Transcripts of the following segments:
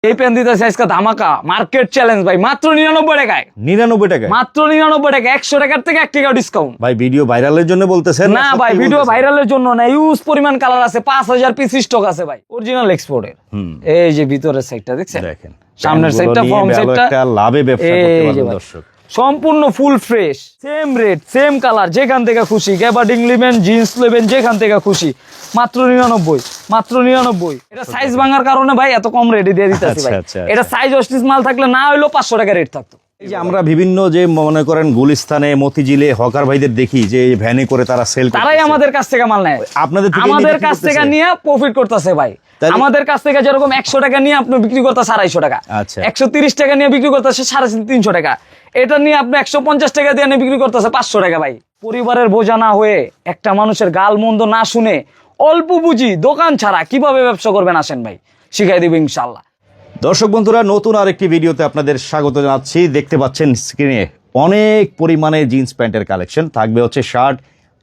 এই পেন দিতেছে আজকে ধামাকা মার্কেট চ্যালেঞ্জ ভাই, মাত্র 99 টাকায়। 99 টাকা মাত্র 99 টাকা, 100 টাকার থেকে 1 টাকা ডিসকাউন্ট। ভাই ভিডিও ভাইরালের জন্য বলতেছেন? না ভাই, ভিডিও ভাইরালের জন্য না, ইউজ পরিমাণ কালার আছে, 5000 পিস স্টক আছে ভাই, অরিজিনাল এক্সপোর্টের। এই যে ভিতরের সাইডটা দেখছেন, দেখেন সামনের সাইডটা, ফ্রন্ট সাইডটা, একটা লাভে ব্যবসা করতে পারবেন দর্শক। সম্পূর্ণ full fresh, same rate same colour, যেখান থেকে খুশি গ্যাবার্ডিং নেবেন, জিন্স নেবেন, যেখান থেকে খুশি মাত্র 99, মাত্র 99। এটা সাইজ ভাঙার কারণে ভাই এত কম রেটে দিয়ে দিতেছি ভাই। এটা সাইজ অস্টিস মাল থাকলে না হইলো 500 টাকা রেট থাকতো। এই যে আমরা বিভিন্ন যে মনে করেন গুলিস্তানে, মতিঝিলে হকার ভাইদের দেখি যে ভ্যানে করে তারা সেল করে, তারাই আমাদের কাছ থেকে মাল নেয়, আমাদের কাছ থেকে নিয়ে প্রফিট করতেছে ভাই। আমাদের কাছ থেকে যেরকম 100 টাকা নিয়ে আপনি বিক্রি করতেছে 250 টাকা, 130 টাকা নিয়ে বিক্রি করতেছে 350 টাকা, এটা নিয়ে আপনি 150 টাকা দিয়ে বিক্রি করতেছে 500 টাকা ভাই। পরিবারের বোঝা না হয়ে, একটা মানুষের গাল মন্দ না শুনে, অল্প বুঝি দোকান ছাড়া কিভাবে ব্যবসা করবেন আসেন ভাই, শিখাই দিব ইনশাআল্লাহ। দর্শক বন্ধুরা, নতুন আরেকটি ভিডিওতে আপনাদের স্বাগত জানাচ্ছি। দেখতে পাচ্ছেন স্ক্রিনে অনেক পরিমাণে জিন্স প্যান্টের কালেকশন থাকবে, হচ্ছে শার্ট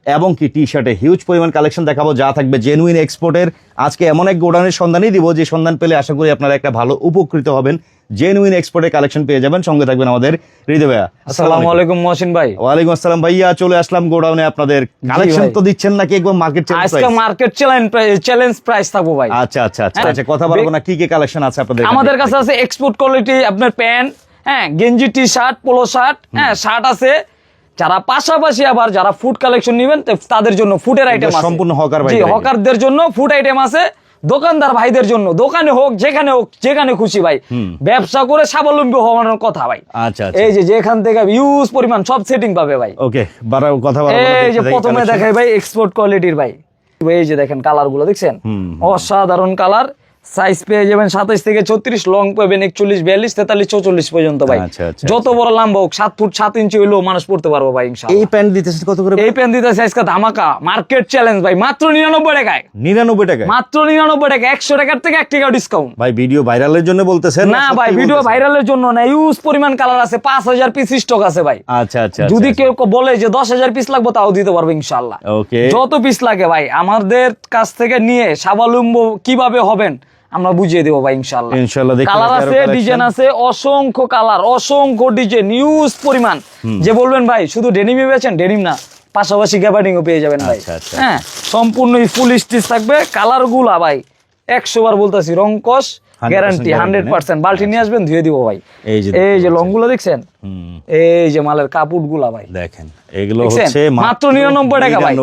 এবং কি টি শার্টে হিউজ পরিমাণ কালেকশন দেখাবো, যা থাকবে জেনুইন এক্সপোর্টের। আজকে এমন এক গোডাউনের সন্ধানই দিব, যে সন্ধান পেলে আশা করি আপনারা একটা ভালো উপকৃত হবেন, জেনুইন এক্সপোর্টের কালেকশন পেয়ে যাবেন। সঙ্গে থাকবেন আমাদের হৃদয় ভাইয়া। আসসালামু আলাইকুম মহসিন ভাই। ওয়ালাইকুম আসসালাম ভাইয়া, চলে আসলাম গোডাউনে। আপনাদের কালেকশন তো দিচ্ছেন নাকি একদম মার্কেট চ্যালেঞ্জ? আজকে মার্কেট চ্যালেঞ্জ প্রাইস থাকবো ভাই। আচ্ছা আচ্ছা আচ্ছা আচ্ছা, কথা বলবো না, কি কি কালেকশন আছে আপনাদের? আমাদের কাছে আছে এক্সপোর্ট কোয়ালিটি আপনার প্যান্ট, হ্যাঁ, গেঞ্জি, টি শার্ট, পোলো শার্ট, হ্যাঁ, শার্ট আছে। যারা পাশাপাশি আবার যারা ফুড কালেকশন নেবেন তাদের জন্য ফুডের আইটেম আছে, সম্পূর্ণ হকার ভাই, হকারদের জন্য ফুড আইটেম আছে। দোকানদার ভাইদের জন্য, দোকানে হোক যেখানে হোক, যেখানে খুশি ভাই ব্যবসা করে স্বাবলম্বী হওয়ার কথা ভাই। আচ্ছা, এই যে যেখান থেকে ইউজ পরিমাণ সব সেটিং পাবে ভাই। ওকে, কথা বলা, এই যে প্রথমে দেখাই ভাই এক্সপোর্ট কোয়ালিটির ভাই, এই যে দেখেন কালার গুলো দেখছেন, অসাধারণ কালার। সাইজ পেয়ে যাবেন 27 থেকে 34, লং পাবেন 41, 42, 43, 44 পর্যন্ত ভাই। যত বড় লম্বা হোক, 7 ফুট 7 ইঞ্চি হইলেও মানুষ পড়তে পারবো ভাই ইনশাআল্লাহ। এই প্যান্ট দিতেছেন কত করে? এই প্যান্ট দিতেছে আজকে ধামাকা মার্কেট চ্যালেঞ্জ ভাই, মাত্র 99 টাকায়। 99 টাকা, মাত্র 99 টাকা, 100 টাকার থেকে 1 টাকা ডিসকাউন্ট। ভাই ভিডিও ভাইরালের জন্য বলতেছেন? না ভাই, ভিডিও ভাইরালের জন্য না, ইউজ পরিমাণ কালার আছে, 5000 পিস স্টক আছে ভাই। আচ্ছা আচ্ছা, যদি কেউ বলে যে 10000 পিস লাগবে তাও দিতে পারবে ইনশাআল্লাহ। ওকে, যত পিস লাগে ভাই আমাদের কাছ থেকে নিয়ে স্বাবলম্বী কিভাবে হবেন আমরা বুঝিয়ে দেবো ভাই ইনশাআল্লাহ। ইনশাআল্লাহ কালার আছে, ডিজাইন আছে, অসংখ্য কালার, অসংখ্য ডিজাইন, ইউজ পরিমাণ। যে বলবেন ভাই শুধু ডেনিমই বেচেন, ডেনিম না, পাশাপাশি গ্যাবার্ডিংও পেয়ে যাবেন ভাই। হ্যাঁ, সম্পূর্ণ ফুল স্টিচ থাকবে। কালার গুলা ভাই 100 বার বলতেছি, রং কস গ্যারান্টি 100%। বালতি নিয়ে আসবেন, ধুয়ে দিব ভাই। এই যে লং গুলো দেখছেন, এই যে মালের কাপড় গুলা ভাই দেখেন, এগুলো হচ্ছে মাত্র 99 টাকা ভাই,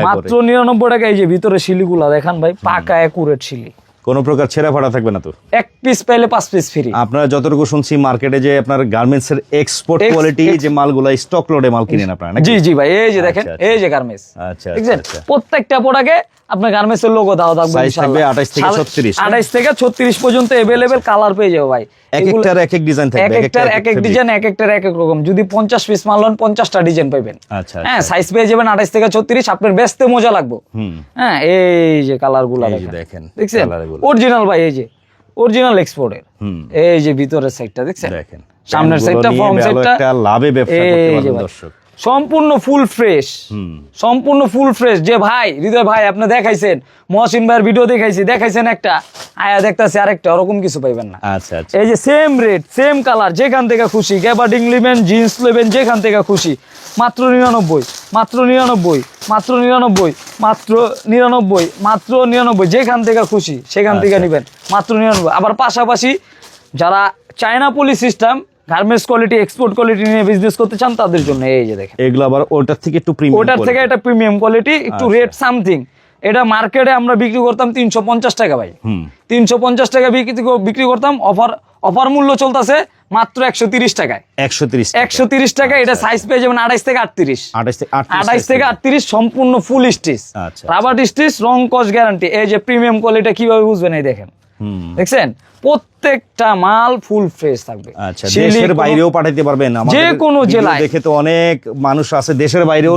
মাত্র 99 টাকা। এই যে ভিতরে শিলিগুলা দেখেন ভাই, পাকা একুরেট শিলি, কোন প্রকার ছেঁড়া ফাটা থাকবে না তো? এক পিস পাইলে 5 পিস ফ্রি। আপনারা যতটুকু শুনছি মার্কেটে যে আপনার গার্মেন্টস এর এক্সপোর্ট কোয়ালিটি যে মালগুলা স্টক লোডে মাল কিনেন আপনারা নাকি? জি জি ভাই, এই যে দেখেন, এই যে গার্মেন্টস, আচ্ছা দেখছেন প্রত্যেকটা প্রোডাক্টে আপনার গার্মেন্টস এর লোগো দাও থাকবে ইনশাআল্লাহ। 28 থেকে 36, 28 থেকে 36 পর্যন্ত अवेलेबल কালার পেয়ে যাবে ভাই। একটার এক এক ডিজাইন থাকবে, একটার এক এক ডিজাইন, একটার এক এক রকম। যদি 50 পিস মাল লন 50টা ডিজাইন পাবেন। আচ্ছা, হ্যাঁ, সাইজ পেয়ে যাবেন 28 থেকে 36, আপনার বেচতে মজা লাগবে। হ্যাঁ, এই যে কালারগুলো দেখেন, দেখছেন অরিজিনাল ভাই, এই যে অরিজিনাল এক্সপোর্টের। এই যে ভিতরের সাইডটা দেখছেন, দেখেন সামনের সাইডটা, ফ্রন্ট সাইডটা, একটা লাভে ব্যবসা করতে পারবেন দর্শক। সম্পূর্ণ ফুল ফ্রেশ, সম্পূর্ণ ফুল ফ্রেশ। যে ভাই হৃদয় ভাই আপনি দেখাইছেন, মহসিন ভাইয়ের ভিডিও দেখাইছেন একটা, আয়া দেখতেছে আরেকটা, ওরকম কিছু পাইবেন না। আচ্ছা আচ্ছা, এই যে সেম রেট সেম কালার, যেখান থেকে খুশি গ্যাবার্ডিং নেবেন, জিন্স নেবেন, যেখান থেকে খুশি মাত্র 99, মাত্র 99, মাত্র 99, মাত্র 99, মাত্র 99, যেখান থেকে খুশি সেখান থেকে নেবেন মাত্র 99। আবার পাশাপাশি যারা China poly system garments quality, export quality নিয়ে বিজনেস করতে চান তাদের জন্য এই যে দেখেন, এগুলো আবার ওটার থেকে একটু প্রিমিয়াম, ওটার থেকে এটা প্রিমিয়াম কোয়ালিটি, একটু রেট সামথিং। এটা মার্কেটে আমরা বিক্রি করতাম 350 টাকা ভাই, 350 টাকা বিক্রি করতাম। অফার মূল্য চলতেছে মাত্র 130 টাকায়, 130 টাকা। এটা সাইজ পেয়ে যাবেন 28 থেকে 38, 28 থেকে 38, সম্পূর্ণ ফুল স্টিচ, রাবার স্টিচ, রং কস গ্যারান্টি। এই যে প্রিমিয়াম কোয়ালিটি কিভাবে বুঝবেন, এই দেখেন, দেখছেন প্রত্যেকটা মাল ফুল ফ্রেশ থাকবে। আচ্ছা, দেশের বাইরেও পাঠাইতে পারবেন? যে কোনো জেলায় দেখে তো অনেক মানুষ আছে দেশের বাইরেও,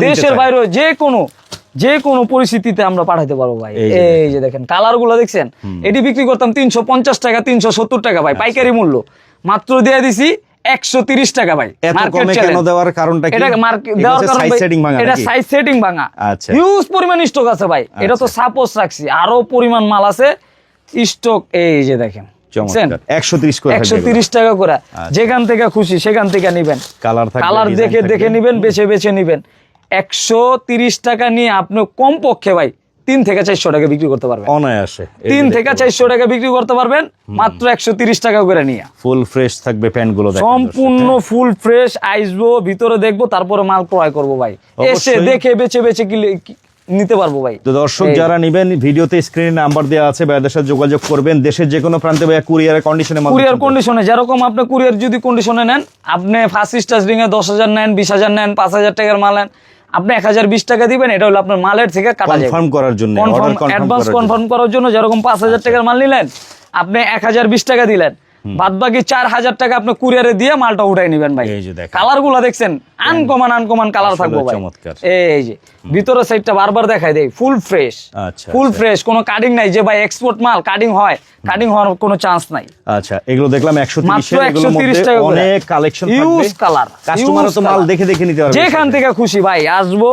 যে কোনো পরিস্থিতিতে আমরা পাঠাইতে পারবো ভাই। এই যে দেখেন কালার গুলো দেখছেন, এটি বিক্রি করতাম 350 টাকা, 370 টাকা ভাই, পাইকারি মূল্য। মাত্র দিয়ে দিছি 130 টাকা ভাই। দেওয়ার কারণটা কি? এটা সাইজ সেটিং ভাঙা, হিউজ পরিমাণ স্টক আছে ভাই। এটা তো সাপোজ রাখছি, আরো পরিমাণ মাল আছে স্টক। এই যে দেখেন চমৎকার 130 করে 130 টাকা করে, যেখান থেকে খুশি সেখান থেকে নিবেন। কালার দেখে দেখে নিবেন, বেছে বেছে নিবেন। 130 টাকা নিয়ে আপনি কম পক্ষে ভাই 3 থেকে 400 টাকা বিক্রি করতে পারবেন অনায়াসে। 3 থেকে 400 টাকা বিক্রি করতে পারবেন মাত্র 130 টাকা করে নিয়ে। ফুল ফ্রেশ থাকবে প্যান্ট গুলো, সম্পূর্ণ ফুল ফ্রেশ। আসবো, ভিতরে দেখবো, তারপরে মাল ক্রয় করবো ভাই। এসে দেখে বেছে বেছে নিতে পারবো ভাই। তো দর্শক যারা নেবেন, ভিডিওতে স্ক্রিনে নাম্বার দেওয়া আছে, ভাইদের সাথে যোগাযোগ করবেন। দেশের যে কোনো প্রান্তে ভাইয়া কুরিয়ারের কন্ডিশনে কুরিয়ার কন্ডিশনে যেরকম আপনি কুরিয়ার যদি কন্ডিশনে নেন, আপনি ফার্স্ট স্টার্টিং এ 10,000 নেন, 20,000 নেন, 5,000 টাকার মাল নেন, আপনি 1,020 টাকা দিবেন। এটা হলো আপনার মালের থেকে কাটা যাবে কনফার্ম করার জন্য, অ্যাডভান্স কনফার্ম করার জন্য। যেরকম 5,000 টাকার মাল নিলেন, আপনি 1,020 টাকা দিলেন, বাদ বাকি 4,000 টাকা আপনি কুরিয়ারে দিয়ে মালটা উঠাই নিবেন ভাই। কালার গুলা দেখছেন, আনকমন কালার থাকবো ভাই। এই যে ভিতরের সাইডটা বারবার দেখাই দেই, ফুল ফ্রেশ, ফুল ফ্রেশ, কোনো কাটিং নাই যে ভাই এক্সপোর্ট মাল কাটিং হয়, কাটিং হওয়ার কোনো চান্স নাই। আচ্ছা, এগুলো দেখলাম 130 এর, এগুলোর মধ্যে 130 টাকা অনেক কালেকশন থাকবে, ইউজ কালার, কাস্টমারও তো মাল দেখে দেখে নিতে পারবে, যেখান থেকে খুশি ভাই আসবো,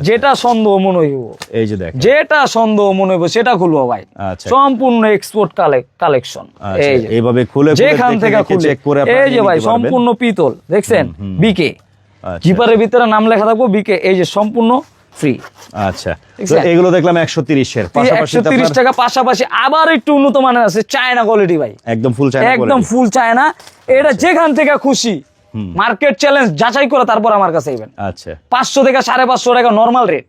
যেটা সন্দেহ মনে হইব, এই যে দেখেন, যেটা সন্দেহ মনে হইব সেটা খুলবো ভাই। সম্পূর্ণ এক্সপোর্ট কালেকশন, এই যে এইভাবে খুলে যেখান থেকে চেক করে, এই যে ভাই সম্পূর্ণ পিতল দেখছেন, বিকে জিপারের ভিতরে নাম লেখা থাকবো বিকে, এই যে সম্পূর্ণ ফ্রি। আচ্ছা, তো এগুলো দেখলাম 130 এর পাশাপাশি 130 টাকা পাশাপাশি আবার একটু উন্নত মানের আছে, চায়না কোয়ালিটি ভাই, একদম ফুল চায়না, একদম ফুল চায়না। এটা যেখান থেকে খুশি মার্কেট চ্যালেঞ্জ যাচাই করে তারপর আমার কাছে আইবেন। আচ্ছা, 500 থেকে 550 টাকা নরমাল রেট,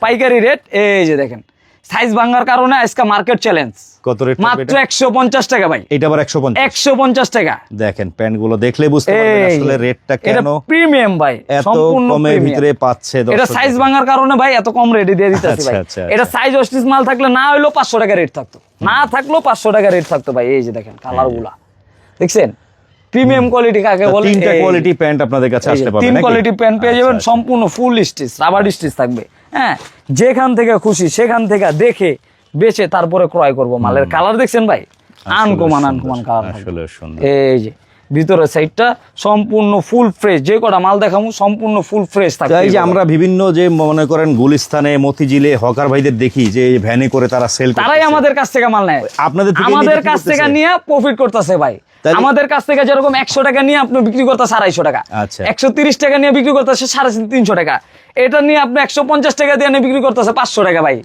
পাইকারি রেট। এই যে দেখেন সাইজ ভাঙার কারণে আজকে মার্কেট চ্যালেঞ্জ। কত রেট? মাত্র 150 টাকা ভাই। এটা আবার 150 টাকা। দেখেন প্যান্ট গুলো দেখলে বুঝতে পারবেন আসলে রেটটা কেন প্রিমিয়াম ভাই, সম্পূর্ণ কমের ভিতরে পাচ্ছে। এটা সাইজ ভাঙার কারণে ভাই এত কম রেটে দিয়ে দিতেছি ভাই। এটা সাইজ অস্টিস মাল থাকলে না হইলো 500 টাকা রেট থাকতো, না থাকলো 500 টাকা রেট থাকতো ভাই। এই যে দেখেন কালার গুলা দেখছেন, প্রিমিয়াম কোয়ালিটি কাকে বলে। তিনটা কোয়ালিটি প্যান্ট আপনাদের কাছে আসতে পারবে, তিন কোয়ালিটি প্যান্ট পেয়ে যাবেন, সম্পূর্ণ ফুল স্টিচ, রাবার স্টিচ থাকবে। হ্যাঁ, যেখান থেকে খুশি সেখান থেকে দেখে বেচে তারপরে ক্রয় করব। মালের কালার দেখছেন ভাই, আনকমন কালার, আসলে সুন্দর। এই যে ভিতরের সাইডটা সম্পূর্ণ ফুল ফ্রেশ, যে কটা মাল দেখামু সম্পূর্ণ ফুল ফ্রেশ থাকবে। এই যে আমরা বিভিন্ন যে মনে করেন গুলিস্তানে, মতিঝিলে হকার ভাইদের দেখি যে ভ্যানে করে তারা সেল করে, তারাই আমাদের কাছ থেকে মাল নেয়, আমাদের কাছ থেকে নিয়ে প্রফিট করতেছে ভাই। আমাদের কাছ থেকে যেরকম 100 টাকা নিয়ে আপনি বিক্রি করতে 250 টাকা, 130 টাকা নিয়ে বিক্রি করতেছে 350 টাকা, এটা নিয়ে আপনি 150 টাকা দিয়ে বিক্রি করতেছে 500 টাকা ভাই।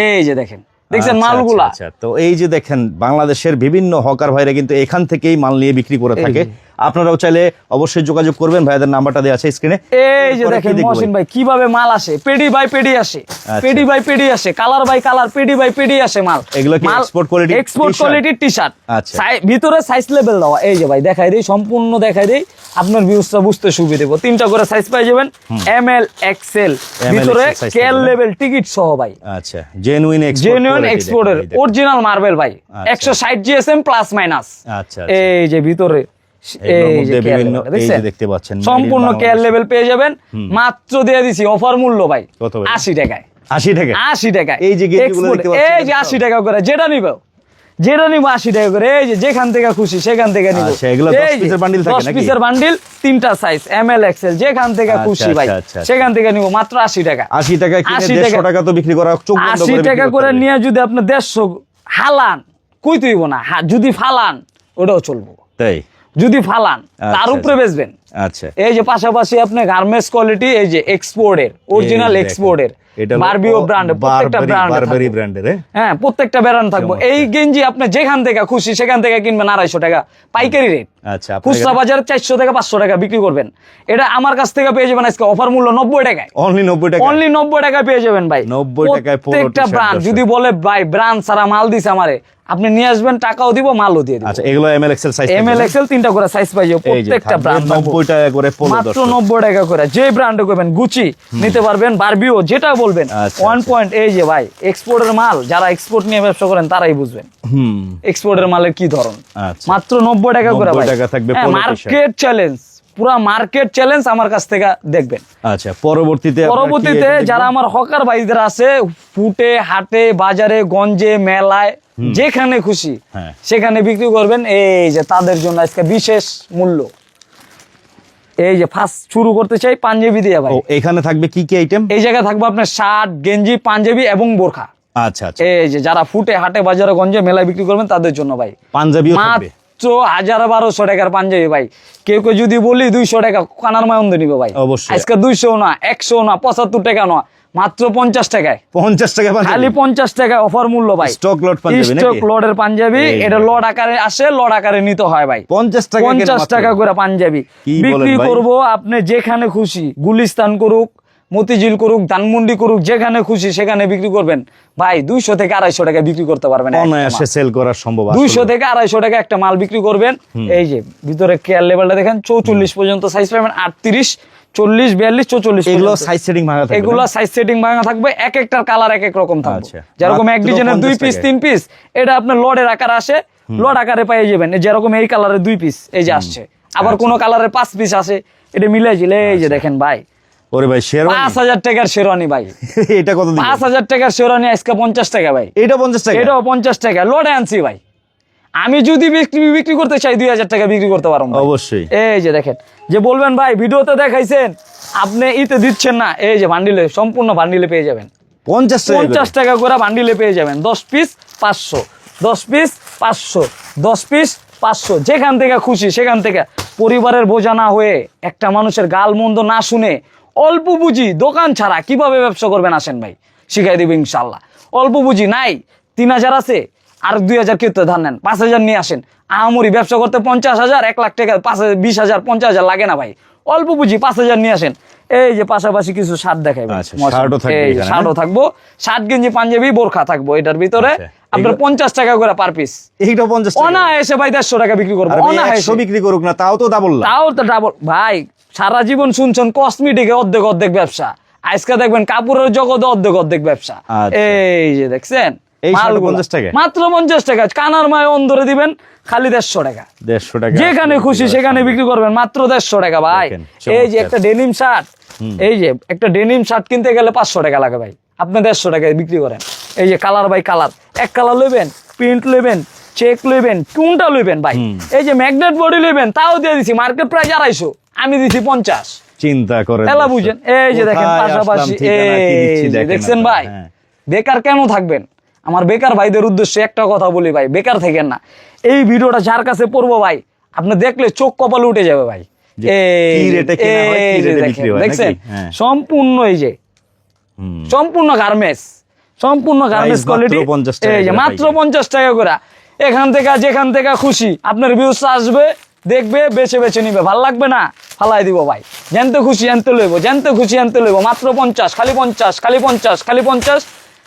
এই যে দেখেন, দেখছেন মালগুলা। তো এই যে দেখেন, বাংলাদেশের বিভিন্ন হকার ভাইরা কিন্তু এখান থেকেই মাল নিয়ে বিক্রি করে থাকে। আপনারাও চাইলে অবশ্যই যোগাযোগ করবেন, ভাইদের নাম্বারটা দেওয়া আছে স্ক্রিনে। এই যে দেখেন মহসিন ভাই কিভাবে মাল আসে, পেডি বাই পেডি আসে, পেডি বাই পেডি আসে, কালার বাই কালার, পেডি বাই পেডি আসে মাল। এগুলো কি এক্সপোর্ট কোয়ালিটির টি-শার্ট, ভিতরে সাইজ লেভেল দেওয়া। এই যে ভাই দেখাই দেই, সম্পূর্ণ দেখাই দেই, আপনার ভিউজটা বুঝতে সুবিধা দেব। 3টা করে সাইজ পাই যাবেন, এমএল এক্সেল, ভিতরে কেএল লেভেল টিকিট সহ ভাই। আচ্ছা, জেনুইন এক্সপোর্টের অরিজিনাল মার্বেল ভাই, 160 জিএসএম প্লাস মাইনাস। আচ্ছা, এই যে ভিতরে দেখতে পাচ্ছেন সম্পূর্ণ কেয়ার লেভেল পেয়ে যাবেন। মাত্র দিয়ে দিছি অফার মূল্য ভাই 80 টাকায়। 80 টাকা এই যে 80 টাকা করে, যেটা নিব 80 টাকা করে। এই যে যেখান থেকে খুশি সেখান থেকে নিব। 10 পিসের বান্ডিল, 3টা সাইজ, এমএল এক্সেল, যেখান থেকে খুশি ভাই সেখান থেকে নিব মাত্র 80 টাকা। 80 টাকা কিনে 150 টাকা তো বিক্রি করা, 80 টাকা করে নিয়ে যদি আপনি 150 হালান কই তুইব না, যদি ফালান ওটাও চলবো, তাই যদি ফালান তার উপরে বেচবেন। আচ্ছা, এই যে পাশাপাশি আপনি গার্মেন্টস কোয়ালিটি, এই যে এক্সপোর্টের অরিজিনাল এক্সপোর্টের বারবিও ব্র্যান্ড, প্রত্যেকটা ব্র্যান্ডের, হ্যাঁ প্রত্যেকটা ব্র্যান্ড থাকবে। এই গেঞ্জি আপনি যেখান থেকে খুশি সেখান থেকে কিনবেন 250 টাকা পাইকারি রেট। আচ্ছা, খুচরা বাজারে 400 থেকে 500 টাকা বিক্রি করবেন। এটা আমার কাছ থেকে পেয়ে যাবেন আজকে অফার মূল্য 90 টাকায়, অনলি 90 টাকায় পেয়ে যাবেন ভাই। 90 টাকায় প্রত্যেকটা ব্র্যান্ড। যদি বলে ভাই ব্র্যান্ড সারা মাল দিছে আমারে, আপনি নিয়ে আসবেন, টাকাও দিব, মালও দিয়ে দিব। আচ্ছা, এগুলো ML XL size, ML XL 3টা করে সাইজ পাই যাবে প্রত্যেকটা ব্র্যান্ড। 90 টাকা করে, মাত্র 90 টাকা করে। যে ব্র্যান্ডে করবেন, গুচি নিতে পারবেন, বারবিও, যেটা বলবেন। 1 পয়েন্ট। এই যে ভাই এক্সপোর্টের মাল, যারা এক্সপোর্ট নিয়ে ব্যবসা করেন তারাই বুঝবেন এক্সপোর্টের মালের কি ধরন। মাত্র 90 টাকা করে ভাই। মার্কেট চ্যালেঞ্জ, পুরা মার্কেট চ্যালেঞ্জ আমার কাছ থেকে দেখবেন। আচ্ছা, পরবর্তীতে যারা আমার হকার ভাইদের আছে, ফুটে হাটে বাজারে গঞ্জে মেলায় যেখানে খুশি সেখানে বিক্রি করবেন, এই যে তাদের জন্য আজকে বিশেষ মূল্য। এই যে ফার্স্ট শুরু করতে চাই পাঞ্জাবি দিয়ে ভাই। এখানে থাকবে কি কি আইটেম? এই জায়গায় থাকবে আপনার শার্ট, গেঞ্জি, পাঞ্জাবি এবং বোরখা। আচ্ছা আচ্ছা, এই যে যারা ফুটে হাটে বাজারে গঞ্জে মেলায় বিক্রি করবেন তাদের জন্য ভাই পাঞ্জাবিও থাকবে। মাত্র 1000-1200 টাকার পাঞ্জাবি ভাই। কেউ কেউ যদি বলি 200 টাকা, কানার মায়ন্দ নিবে ভাই। অবশ্যই। আজকে 200 না, 100 না, 75 টাকা না, মাত্র 50 টাকায়, 50 টাকা পাঞ্জাবি, খালি 50 টাকা অফার মূল্য ভাই। স্টক লট পাঞ্জাবি নাকি? স্টক লটের পাঞ্জাবি, এই এটা লট আকারে আসে, লট আকারে নিতে হয় ভাই। 50 টাকা, 50 টাকা করে পাঞ্জাবি কি বলেন বিক্রি ভাই? করব। আপনি যেখানে খুশি, গুলিস্তান করুক, মতিঝিল করুক, ধানমন্ডি করুক, যেখানে খুশি সেখানে বিক্রি করবেন ভাই। 200 থেকে 250 টাকা বিক্রি করতে পারবেন। অনায়াসে সেল করা সম্ভব। 200 থেকে 250 টাকা একটা মাল বিক্রি করবেন। এই যে ভিতরে কেয়ার লেভেলটা দেখেন, 44 পর্যন্ত সাইজ পাবেন, 38, 40, 42, 44 এগুলো পর্যন্ত। সাইজ সেটিং ভাঙা থাকবে। এগুলো সাইজ সেটিং ভাঙা থাকবে, এক একটার কালার এক এক রকম থাকবে। আচ্ছা। যেরকম এক মাত্র ডিজাইনের 2 50 পিস টাকায়। 3 পিস, এটা আপনার লটের আকার আসে, লট আকারে পেয়ে যাবেন। যেরকম এই কালারের 2 পিস এই যে আসছে, আবার কোন কালারের 5 পিস আসে, এটা মিলাই ঝিলে এই যে দেখেন ভাই, ওরে ভাই শেরওয়ানি 5000 টাকার শেরওয়ানি ভাই। এটা কত দিবেন? 5000 টাকার শেরওয়ানি আজকে 50 টাকা ভাই। এটা 50 টাকা, এটাও 50 টাকা, লটে আনছি ভাই। আমি যদি বিক্রি করতে চাই 2000 টাকা বিক্রি করতে পারবো ভাই। অবশ্যই। এই যে দেখেন, যে বলবেন ভাই ভিডিওতে দেখাইছেন আপনি ইতে দিচ্ছেন না, এই যে বান্ডিলে, সম্পূর্ণ বান্ডিলে পেয়ে যাবেন। 50 টাকা, 50 টাকা করে বান্ডিলে পেয়ে যাবেন। 10 পিস 500, 10 পিস 500, 10 পিস 500, যেখান থেকে খুশি সেখান থেকে। পরিবারের বোঝা না হয়ে, একটা মানুষের গাল মন্দ না শুনে, অল্প বুঝি দোকান ছাড়া কিভাবে ব্যবসা করবেন আসেন ভাই, শিখাই দিব ইনশাল্লাহ। অল্প বুঝি নাই, 3000 আছে, আর 2000 কেউ তো ধার নেন, 5000 নিয়ে আসেন। আমরি ব্যবসা করতে 50,000, 1 লাখ টাকা, 20,000, 50,000 লাগে না ভাই। অল্প বুঝি 5000 নিয়ে আসেন। এই যে পাশাপাশি কিছু শার্ট দেখাইবেন। আচ্ছা, শার্টও থাকবে এখানে, না? শার্টও থাকবো, শার্ট গেঞ্জি পাঞ্জাবি বোরখা থাকবো এটার ভিতরে। আচ্ছা, আপনার 50 টাকা করে পার পিস। এইটা 50 টাকা। অনায়াসে ভাই 150 টাকা বিক্রি করবো, আর ভাই অনায়াসে। 100 বিক্রি করুক না, তাও তো ডাবল না। তাও তো ডাবল ভাই। সারা জীবন শুনছেন কসমেটিকে অর্ধেক অর্ধেক ব্যবসা, আজকে দেখবেন কাপড়ের জগতে অর্ধেক অর্ধেক ব্যবসা। আচ্ছা। এই যে দেখছেন এই শার্ট মালগুলো 50 টাকা? মাত্র 50 টাকা। কানার মায় অন্ধরে দিবেন খালি 150 টাকা। 150 টাকা, যেখানে খুশি সেখানে বিক্রি করবেন মাত্র 150 টাকা ভাই। দেখেন, এই যে চমৎকার। একটা ডেনিম শার্ট, এই যে একটা ডেনিম শার্ট কিনতে গেলে 500 টাকা লাগে ভাই, আপনি 150 টাকায় বিক্রি করেন। এই যে কালার বাই কালার, এক কালার লইবেন, প্রিন্ট লইবেন, চেক লইবেন, কোনটা লইবেন ভাই। এই যে ম্যাগনেট বডি লইবেন, তাও দিয়ে দিছি মার্কেট প্রাইস 250, আমি দিছি 50। চিন্তা করেন। এলা বুঝেন। এই যে দেখেন কোথায় পাশাপাশি, আসলাম, ঠিকানা কি এই দিচ্ছি যে দেখেন দেখছেন আপনারা। ভাই, হ্যাঁ। বেকার কেন থাকবেন? আমার বেকার ভাইদের উদ্দেশ্যে একটা কথা বলি ভাই, বেকার থাকেন না। এই ভিডিওটা যার কাছে পড়বো ভাই, আপনি দেখলে চোখ কপালে উঠে যাবে ভাই। যে কি রেটে কেনা হয়, কি রেটে বিক্রি হয়, দেখছেন নাকি? হ্যাঁ। সম্পূর্ণ, এই যে সম্পূর্ণ গার্মেন্টস, সম্পূর্ণ গার্মেন্টস মাত্র কোয়ালিটি। 50 টাকা এই যে করে মাত্র পাইকারি। 50 টাকা করে। এখান থেকে যেখান থেকে খুশি আপনার ভিউস আসবে, দেখবে, বেছে বেছে নিবে, ভাল লাগবে না ফালাই দিব ভাই। জানতে খুশি আনতে লইব, জানতে খুশি আনতে লইব, মাত্র 50, খালি 50, খালি 50, খালি 50,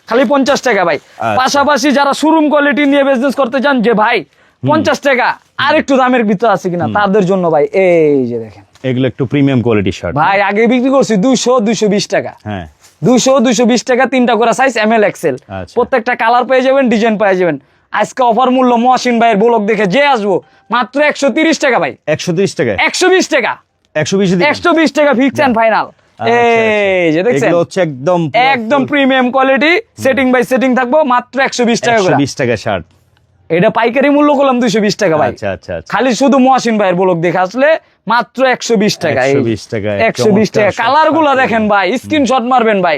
খালি 50 টাকা ভাই। আচ্ছা। পাশাপাশি যারা শোরুম কোয়ালিটি নিয়ে বিজনেস করতে চান, যে ভাই 50 টাকা আর একটু দামের ভিতর আছে কিনা, তাদের জন্য ভাই এই যে দেখেন এগুলো একটু প্রিমিয়াম কোয়ালিটি শার্ট। ভাই, আগে বিক্রি করছি 200, 220 টাকা। হ্যাঁ, 200, 220 টাকা, 3টা করে সাইজ, ML XL। আচ্ছা। প্রত্যেকটা কালার পেয়ে যাবেন, ডিজাইন পেয়ে যাবেন। আজকে অফার মূল্য মহসিন ভাইয়ের ব্লগ দেখে যে আসবো, মাত্র 130 টাকা ভাই। 130 টাকা, 120 টাকা, 120 দিবেন? 120 টাকা ফিক্স এন্ড ফাইনাল। এই যে দেখছেন, এগুলো হচ্ছে একদম একদম premium quality, setting by setting থাকবো, মাত্র 120 টাকা করে। 120 টাকা শার্ট। এটা পাইকারি মূল্য করলাম 220 টাকা ভাই। আচ্ছা আচ্ছা আচ্ছা। খালি শুধু মহসিন ভাইয়ের ব্লগ দেখে আসলে মাত্র 120 টাকা। 120 টাকা, 120 টাকা। চমৎকার কালার গুলো শার্ট। দেখেন ভাই, স্ক্রিনশট মারবেন ভাই,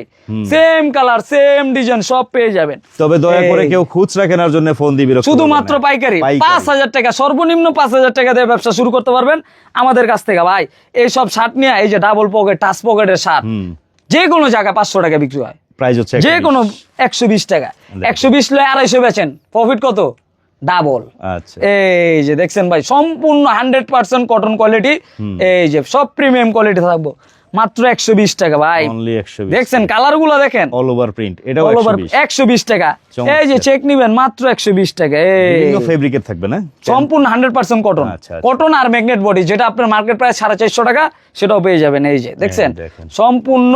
সেম কালার সেম ডিজাইন সব পেয়ে যাবেন। তবে দয়া করে কেউ খুচরা কেনার জন্য ফোন দিবি, শুধুমাত্র পাইকারি 5000 টাকা, সর্বনিম্ন 5000 টাকা দিয়ে ব্যবসা শুরু করতে পারবেন আমাদের কাছ থেকে ভাই। এই সব শার্ট নিয়ে, এই যে ডাবল পকেট, টাচ পকেটের শার্ট, যে কোনো জায়গায় 500 টাকা বিক্রি হয়, প্রাইস হচ্ছে যে কোনো 120 টাকা। 120 লয় 250 বেচেন, প্রফিট কত? ডাবল। আচ্ছা, এই যে দেখছেন ভাই, সম্পূর্ণ 100% কটন কোয়ালিটি, এই যে সব প্রিমিয়াম কোয়ালিটি থাকবো, মাত্র 120 টাকা ভাই। অনলি 120। দেখছেন কালার গুলো দেখেন, অল ওভার প্রিন্ট, এটাও all over 120। 120 টাকা। চমৎকার। এই যে চেক নিবেন, মাত্র 120 টাকা। বিভিন্ন ফেব্রিকের থাকবে না? সম্পূর্ণ 100% কটন, আচ্ছা, আচ্ছা। কটন আর ম্যাগনেট বডি, যেটা আপনার মার্কেট প্রাইস 450 টাকা, সেটাও পেয়ে যাবেন। এই যে দেখছেন, দেখেন। সম্পূর্ণ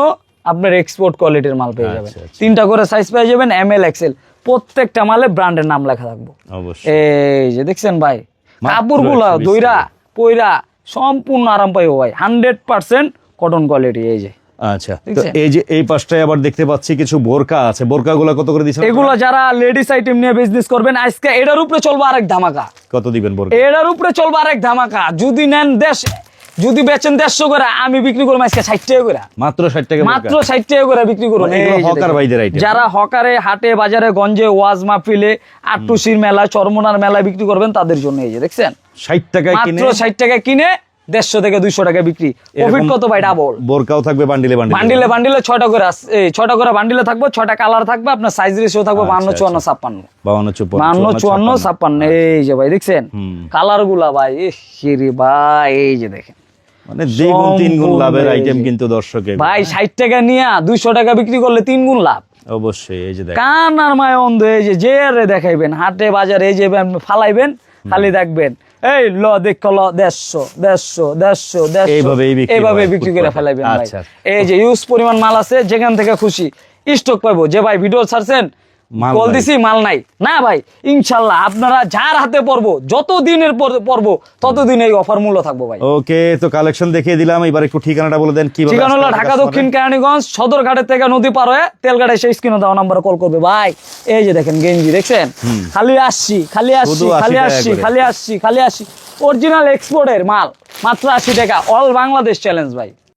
আপনার এক্সপোর্ট কোয়ালিটির মাল পেয়ে যাবেন। আচ্ছা, আচ্ছা। 3টা করে সাইজ পেয়ে যাবেন, ML XL। প্রত্যেকটা মালে ব্র্যান্ডের নাম লেখা থাকবো। অবশ্যই। এই যে দেখছেন ভাই, মাত্র কাপড় গুলা 120 দইরা টাকা। পইরা সম্পূর্ণ আরাম পাইবো ভাই, 100% কটন কোয়ালিটি। এই যে আচ্ছা, তো দেখছেন? এই যে এই পাশটায় আবার দেখতে পাচ্ছি কিছু বোরকা আছে, বোরকাগুলো কত করে দিচ্ছেন? এগুলো যারা লেডিস আইটেম নিয়ে বিজনেস করবেন, আজকে এটার উপরে চলবে আরেক ধামাকা। কত দিবেন বোরকা? এটার উপরে চলবে আরেক ধামাকা। যদি নেন যদি বেচেন 150 করে, আমি বিক্রি করবো আজকে 60 টাকা করে, মাত্র 60 টাকা মাত্র 60 টাকা করে বিক্রি করবো। মানে এগুলো হকার ভাইদের item। যারা হকারে, হাটে, বাজারে, গঞ্জে, ওয়াজ মাহফিলে, আটটুসির মেলা, চরমোনার মেলায় বিক্রি করবেন তাদের জন্য এই যে দেখছেন 60 টাকায় কিনে মাত্র 60 টাকা কিনে 150 থেকে 200 টাকা বিক্রি। প্রফিট কত ভাই? ডাবল। বোরকাও থাকবে বান্ডিলে বান্ডিলে 6টা করে এই 6টা করে বান্ডিলে থাকবে, 6টা কালার থাকবে, আপনার সাইজ রেশিও থাকবে 52 54 56 52 54 56। এই যে ভাই দেখছেন কালার গুলা ভাই, রে ভাই এই যে দেখেন, মানে দ্বিগুণ তিনগুণ লাভের আইটেম কিন্তু দর্শকের ভাই 60 টাকা নিয়ে 200 টাকা বিক্রি করলে 3 গুণ লাভ। অবশ্যই। এই যে দেখেন কান আর মায় অন্ধ, এই যে যে রে দেখাইবেন হাটে বাজারে, এই যে ফালাইবেন খালি দেখবেন এই ল দেখ ল 150 এইভাবে বিক্রি করে ফেলাইবেন ভাই। আচ্ছা। এই যে ইউজ পরিমাণ মাল আছে, যেখান থেকে খুশি স্টক পাবো। যে ভাই ভিডিও ছাড়ছেন মাল কল নাই। দিছি মাল নাই না ভাই, ইনশাল্লাহ আপনারা যার হাতে পড়বো, যত দিনের পড়বো ততদিন এই অফার মূল্য থাকবো ভাই। ওকে, তো কালেকশন দেখিয়ে দিলাম, এবার একটু ঠিকানাটা বলে দেন কিভাবে ঠিকানা হলো আসতে হবে ঢাকা customer-রা? দক্ষিণ কেরানীগঞ্জ সদরঘাটের থেকে নদী পার হয়ে তেলঘাটে সেই স্ক্রিনে দেওয়া নাম্বারে কল করবে ভাই। এই যে দেখেন গেঞ্জি দেখছেন, খালি আসছি শুধু 80 টাকা করে। অরিজিনাল এক্সপোর্টের মাল, মাত্র 80 টাকা, অল বাংলাদেশ চ্যালেঞ্জ ভাই।